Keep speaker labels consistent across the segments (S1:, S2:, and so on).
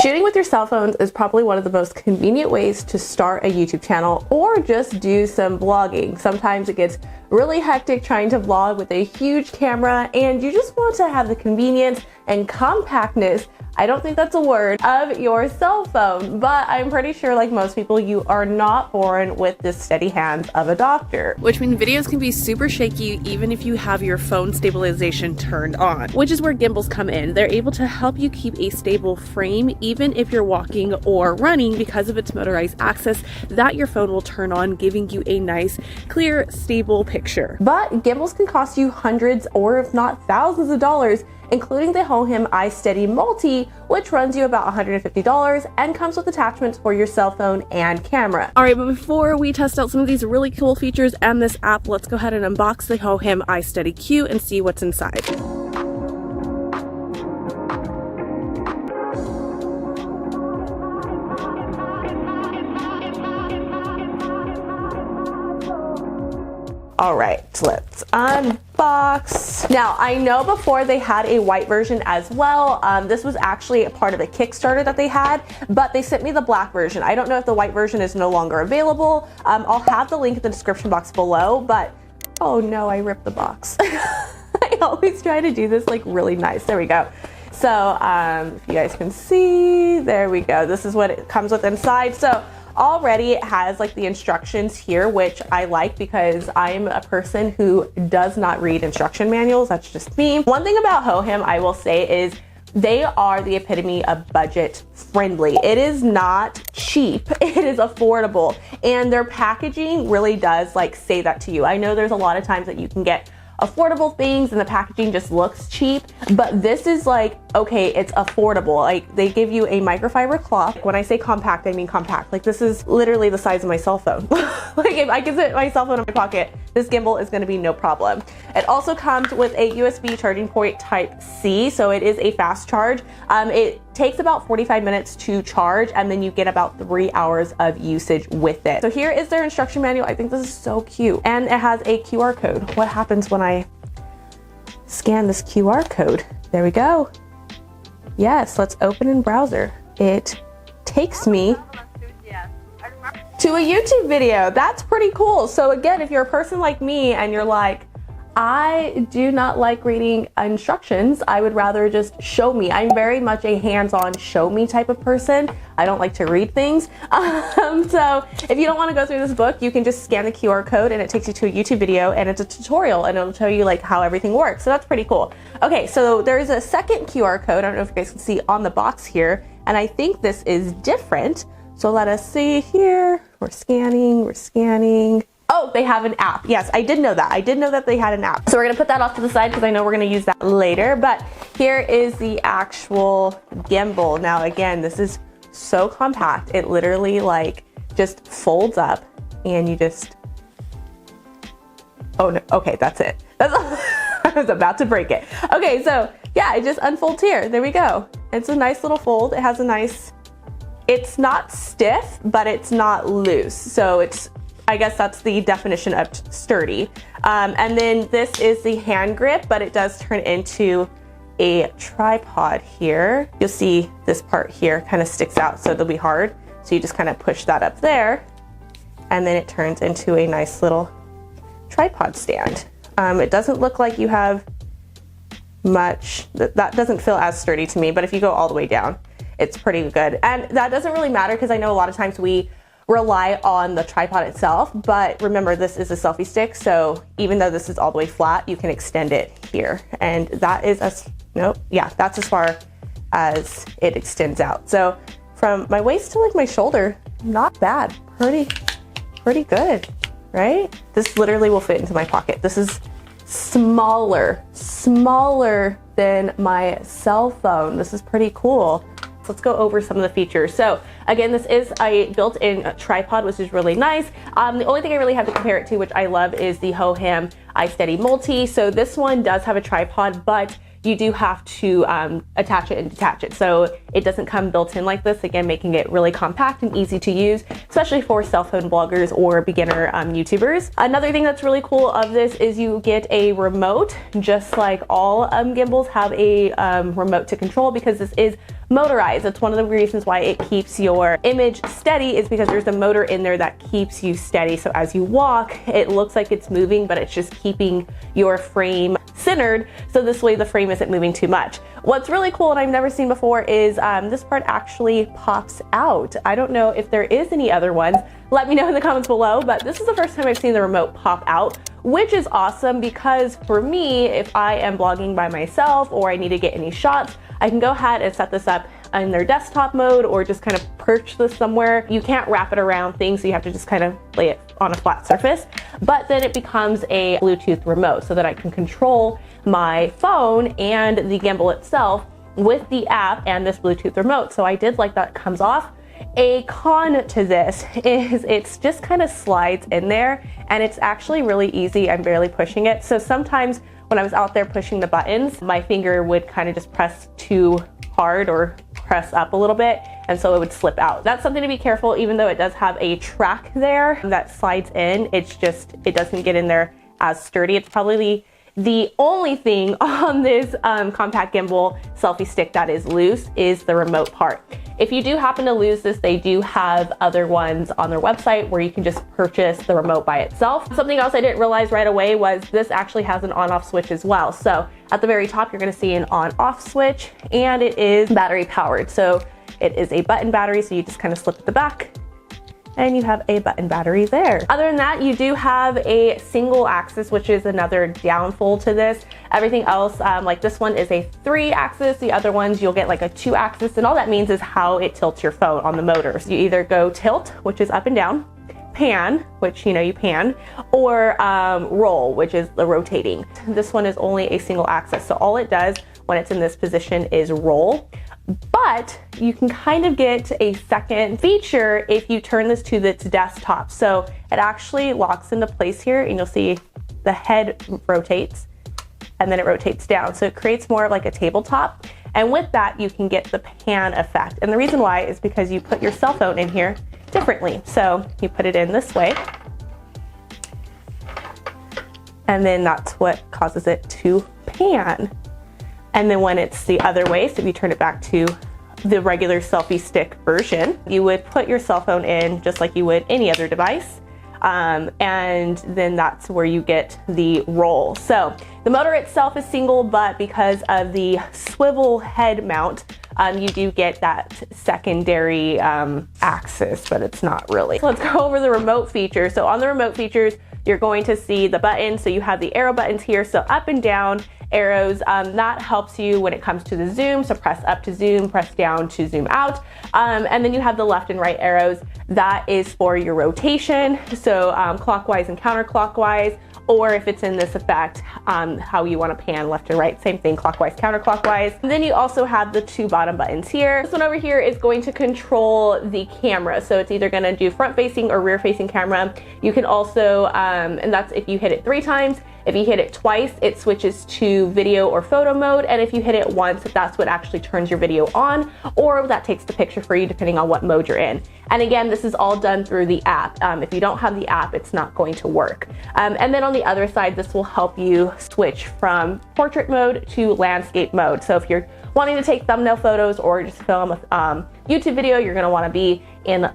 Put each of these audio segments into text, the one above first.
S1: Shooting with your cell phones is probably one of the most convenient ways to start a YouTube channel or just do some vlogging. Sometimes it gets really hectic trying to vlog with a huge camera and you just want to have the convenience and compactness, I don't think that's a word, of your cell phone. But I'm pretty sure, like most people, you are not born with the steady hands of a doctor. Which means videos can be super shaky even if you have your phone stabilization turned on, which is where gimbals come in. They're able to help you keep a stable frame even if you're walking or running because of its motorized access that your phone will turn on, giving you a nice, clear, stable picture. But gimbals can cost you hundreds or if not thousands of dollars, including the Hohem iSteady Multi, which runs you about $150 and comes with attachments for your cell phone and camera. All right, but before we test out some of these really cool features and this app, let's go ahead and unbox the Hohem iSteady Q and see what's inside. All right, let's unbox. Now, I know before they had a white version as well. This was actually a part of a Kickstarter that they had, but they sent me the black version. I don't know if the white version is no longer available. I'll have the link in the description box below, but oh no, I ripped the box. I always try to do this like really nice. There we go. So if you guys can see, there we go. This is what it comes with inside. So already it has like the instructions here, which I like because I'm a person who does not read instruction manuals. That's just me. One thing about Hohem I will say is they are the epitome of budget friendly. It is not cheap, it is affordable, and their packaging really does like say that to you. I know there's a lot of times that you can get affordable things and the packaging just looks cheap, but this is like, okay, it's affordable. Like they give you a microfiber cloth. When I say compact, I mean compact. Like this is literally the size of my cell phone. Like if I can fit my cell phone in my pocket, this gimbal is gonna be no problem. It also comes with a USB charging port type C, so it is a fast charge. It takes about 45 minutes to charge and then you get about 3 hours of usage with it. So here is their instruction manual. I think this is so cute. And it has a QR code. What happens when I scan this QR code? There we go. Yes, let's open in browser. It takes me to a YouTube video. That's pretty cool. So again, if you're a person like me and you're like, I do not like reading instructions, I would rather just show me. I'm very much a hands-on show me type of person. I don't like to read things. So if you don't want to go through this book, you can just scan the QR code and it takes you to a YouTube video and it's a tutorial and it'll tell you like how everything works. So that's pretty cool. Okay, so there's a second QR code. I don't know if you guys can see on the box here. And I think this is different. So let us see here. We're scanning. Oh, they have an app. Yes, I did know that. I did know that they had an app. So we're gonna put that off to the side because I know we're gonna use that later. But here is the actual gimbal. Now again, this is so compact. It literally like just folds up and you just, oh no, okay, that's it. I was about to break it. Okay, so yeah, it just unfolds here. There we go. It's a nice little fold. It has a nice, it's not stiff, but it's not loose. So it's, I guess that's the definition of sturdy. And then this is the hand grip, but it does turn into a tripod here. You'll see this part here kind of sticks out, so it'll be hard. So you just kind of push that up there, and then it turns into a nice little tripod stand. It doesn't look like you have much, that doesn't feel as sturdy to me, but if you go all the way down, it's pretty good. And that doesn't really matter because I know a lot of times we rely on the tripod itself, but remember this is a selfie stick, so even though this is all the way flat, you can extend it here. And that is that's as far as it extends out. So from my waist to like my shoulder, not bad, pretty good, right? This literally will fit into my pocket. This is smaller than my cell phone. This is pretty cool. Let's go over some of the features. So again, this is a built-in tripod, which is really nice. The only thing I really have to compare it to, which I love, is the Hohem iSteady Multi. So this one does have a tripod, but you do have to attach it and detach it. So it doesn't come built in like this, again, making it really compact and easy to use, especially for cell phone bloggers or beginner YouTubers. Another thing that's really cool of this is you get a remote, just like all gimbals have a remote to control, because this is motorized. That's one of the reasons why it keeps your image steady, is because there's a motor in there that keeps you steady. So as you walk, it looks like it's moving, but it's just keeping your frame centered, so this way the frame isn't moving too much. What's really cool and I've never seen before is this part actually pops out. I don't know if there is any other ones. Let me know in the comments below, but this is the first time I've seen the remote pop out, which is awesome, because for me, if I am blogging by myself or I need to get any shots, I can go ahead and set this up in their desktop mode, or just kind of perch this somewhere. You can't wrap it around things, so you have to just kind of lay it on a flat surface. But then it becomes a Bluetooth remote, so that I can control my phone and the gimbal itself with the app and this Bluetooth remote. So I did like that it comes off. A con to this is it's just kind of slides in there, and it's actually really easy. I'm barely pushing it. So sometimes when I was out there pushing the buttons, my finger would kind of just press too hard or press up a little bit, and so it would slip out. That's something to be careful. Even though it does have a track there that slides in, it doesn't get in there as sturdy. It's probably the only thing on this compact gimbal selfie stick that is loose is the remote part. If you do happen to lose this, they do have other ones on their website where you can just purchase the remote by itself. Something else I didn't realize right away was this actually has an on-off switch as well. So at the very top, you're gonna see an on-off switch, and it is battery powered. So it is a button battery, so you just kind of slip at the back, and you have a button battery there. Other than that, you do have a single axis, which is another downfall to this. Everything else, like this one is a 3-axis. The other ones, you'll get like a 2-axis, and all that means is how it tilts your phone on the motor. So you either go tilt, which is up and down, pan, which you pan, or roll, which is the rotating. This one is only a single axis, so all it does when it's in this position is roll. But you can kind of get a second feature if you turn this to its desktop. So it actually locks into place here, and you'll see the head rotates, and then it rotates down. So it creates more of like a tabletop. And with that, you can get the pan effect. And the reason why is because you put your cell phone in here differently. So you put it in this way, and then that's what causes it to pan. And then when it's the other way, so if you turn it back to the regular selfie stick version, you would put your cell phone in just like you would any other device. And then that's where you get the roll. So the motor itself is single, but because of the swivel head mount, you do get that secondary axis, but it's not really. So let's go over the remote features. So on the remote features, you're going to see the buttons. So you have the arrow buttons here, so up and down arrows. That helps you when it comes to the zoom. So press up to zoom, press down to zoom out. And then you have the left and right arrows. That is for your rotation. So clockwise and counterclockwise, or if it's in this effect, how you want to pan left to right, same thing, clockwise, counterclockwise. And then you also have the 2 bottom buttons here. This one over here is going to control the camera. So it's either going to do front facing or rear facing camera. You can also, and that's if you hit it 3 times. If you hit it twice, it switches to video or photo mode. And if you hit it once, that's what actually turns your video on, or that takes the picture for you, depending on what mode you're in. And again, this is all done through the app. If you don't have the app, it's not going to work. And then on the other side, this will help you switch from portrait mode to landscape mode. So if you're wanting to take thumbnail photos or just film a YouTube video, you're gonna wanna be in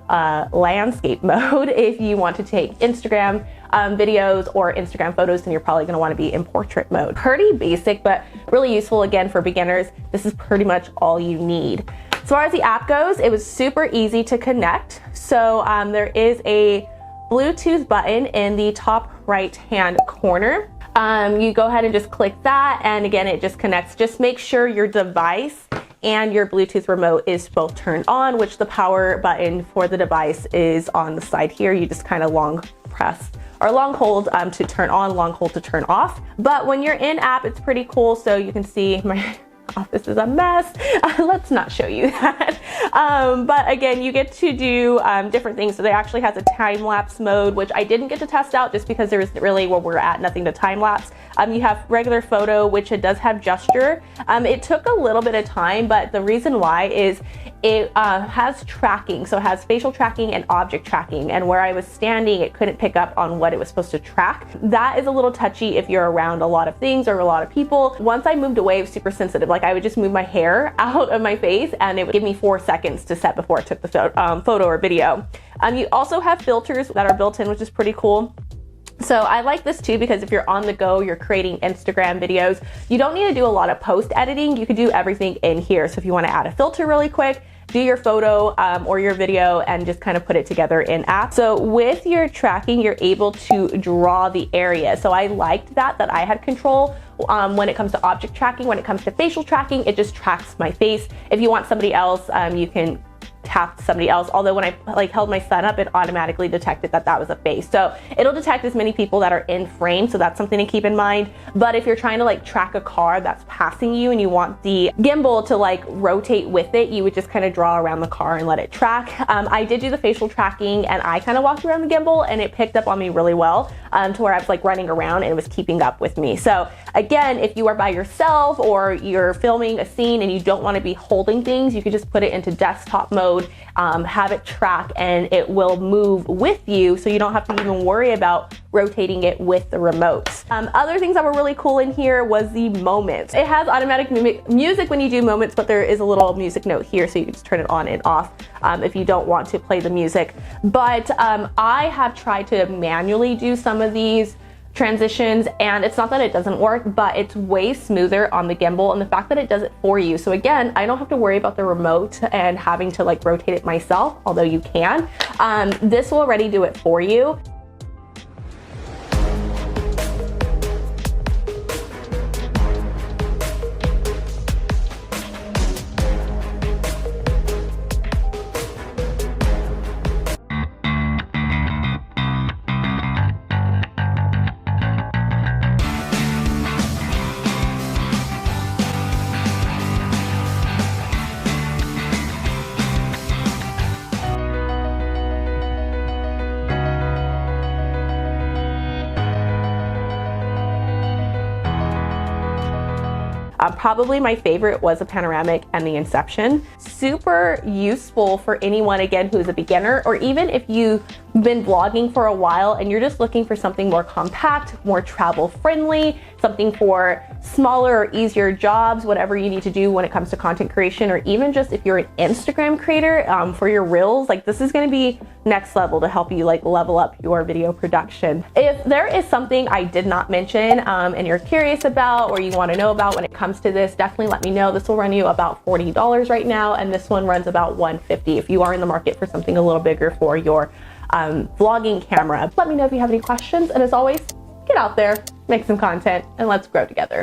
S1: landscape mode. If you want to take Instagram videos or Instagram photos, then you're probably gonna wanna be in portrait mode. Pretty basic, but really useful again for beginners. This is pretty much all you need. As far as the app goes, it was super easy to connect. So there is a Bluetooth button in the top right-hand corner. You go ahead and just click that, and again, it just connects. Just make sure your device and your Bluetooth remote is both turned on, which the power button for the device is on the side here. You just kind of long press or long hold to turn on, long hold to turn off. But when you're in app, it's pretty cool. So you can see office is a mess. Let's not show you that. But again, you get to do different things. So they actually has a time-lapse mode, which I didn't get to test out just because there was really, where we're at, nothing to time-lapse. You have regular photo, which it does have gesture. It took a little bit of time, but the reason why is it has tracking. So it has facial tracking and object tracking. And where I was standing, it couldn't pick up on what it was supposed to track. That is a little touchy if you're around a lot of things or a lot of people. Once I moved away, it was super sensitive. Like I would just move my hair out of my face and it would give me 4 seconds to set before it took the photo or video. You also have filters that are built in, which is pretty cool. So I like this too, because if you're on the go, you're creating Instagram videos, you don't need to do a lot of post editing. You can do everything in here. So if you want to add a filter really quick, do your photo or your video and just kind of put it together in app. So with your tracking, you're able to draw the area. So I liked that I had control when it comes to object tracking. When it comes to facial tracking, it just tracks my face. If you want somebody else, you can tap somebody else. Although when I held my son up, it automatically detected that was a face. So it'll detect as many people that are in frame. So that's something to keep in mind. But if you're trying to track a car that's passing you and you want the gimbal to rotate with it, you would just kind of draw around the car and let it track. I did do the facial tracking and I kind of walked around the gimbal and it picked up on me really well to where I was running around and it was keeping up with me. So again, if you are by yourself or you're filming a scene and you don't want to be holding things, you could just put it into desktop mode, have it track, and it will move with you, so you don't have to even worry about rotating it with the remote. Other things that were really cool in here was the moments. It has automatic music when you do moments, but there is a little music note here, so you can just turn it on and off if you don't want to play the music. But I have tried to manually do some of these transitions, and it's not that it doesn't work, but it's way smoother on the gimbal, and the fact that it does it for you. So again, I don't have to worry about the remote and having to rotate it myself, although you can. This will already do it for you. Probably my favorite was a panoramic and the Inception. Super useful for anyone, again, who's a beginner, or even if you've been vlogging for a while and you're just looking for something more compact, more travel friendly, something for smaller or easier jobs, whatever you need to do when it comes to content creation, or even just if you're an Instagram creator for your reels, this is going to be next level to help you level up your video production. If there is something I did not mention and you're curious about or you want to know about when it comes to this, definitely let me know. This will run you about $40 right now, and this one runs about $150 if you are in the market for something a little bigger for your vlogging camera. Let me know if you have any questions, and as always, get out there, make some content, and let's grow together.